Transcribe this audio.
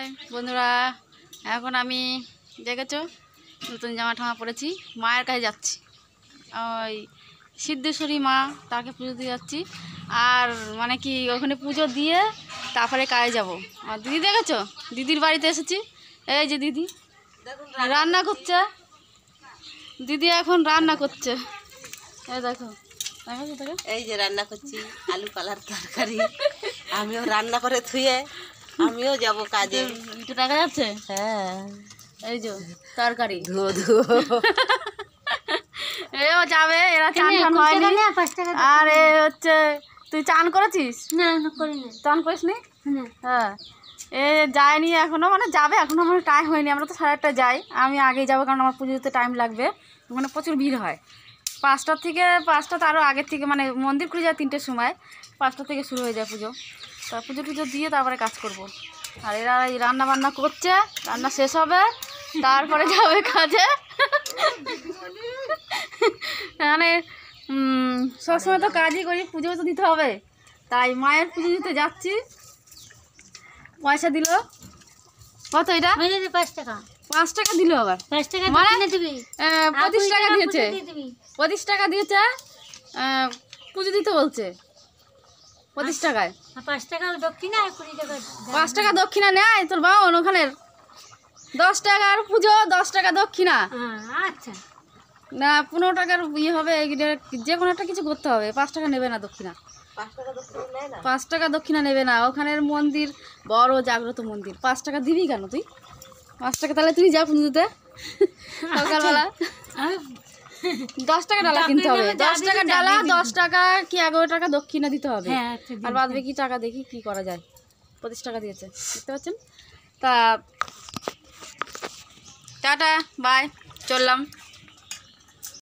High বন্ধুরা, এখন আমি দেখেছো নতুন জামা ঠামা পরেছি, মায়ের কাছে যাচ্ছি। ওই সিদ্ধেশ্বরী মা, তাকে পুজো দিয়ে যাচ্ছি। আর মানে কি ওখানে পুজো দিয়ে তারপরে কাজে যাব। আর দিদি দেখেছো, দিদির বাড়িতে এসেছি। এই যে দিদি রান্না করছে, দিদি এখন রান্না করছে। এই দেখো, এই যে রান্না করছি আলু কালার তরকারি। আমিও রান্না করে থুয়ে আমিও যাব কাজে। একটু দেখা যাচ্ছে। হ্যাঁ, এই যে তরকারি ধুয়ো ধুয়ো। এও যাবে, এরা চান টান হয়নি। আর এ হচ্ছে, তুই চান করেছিস? না করিনি। চান করিস নি? হ্যাঁ, এ যায়নি এখনো, মানে যাবে এখনো, আমার টাইম হয়নি। আমরা তো 8:30 যাই, আমি আগেই যাবো, কারণ আমার পুজো দিতে টাইম লাগবে। ওখানে প্রচুর ভিড় হয়। 5টা থেকে, 5টা তারও আগের থেকে, মানে মন্দির খুলে যায় 3টের সময়, 5টা থেকে শুরু হয়ে যায় পুজো। তা পুজো টুজো দিয়ে তারপরে কাজ করব। আর এরা এই রান্না বান্না করছে, রান্না শেষ হবে তারপরে যাবে কাজে। মানে সবসময় তো কাজই করি, পুজো তো দিতে হবে, তাই মায়ের পুজো দিতে যাচ্ছি। পয়সা দিল কত? এটা 5 টাকা। 5 টাকা দিল আবার। 5 টাকা মানে দিবি। 25 টাকা দিয়েছে। 25 টাকা দিয়েছে, পুজো দিতে বলছে 25 টাকায়। 5 টাকা দক্ষিণা আর 20 টাকা। 5 টাকা দক্ষিণা নেয় তোর বাবা ওখানের। 10 টাকার পুজো, 10 টাকা দক্ষিণা। আচ্ছা, না 15 টাকার ইয়ে হবে, যে কোনো একটা কিছু করতে হবে। 5 টাকা নেবে না দক্ষিণা। 5 টাকা দক্ষিণা নেবে না। ওখানের মন্দির বড় জাগ্রত মন্দির। 5 টাকা দিবি কেন তুই? 5 টাকা তাহলে তুই যা পুজো দিতে সকালবেলা। 10 টাকা ডালা কিনতে হবে। 10 টাকা ডালা, 10 টাকা কি 11 টাকা দক্ষিণা দিতে হবে। আর বাদ বাকি টাকা দেখি কি করা যায়। 25 টাকা দিয়েছে, দেখতে পাচ্ছেন। তা টাটা, বাই, চললাম।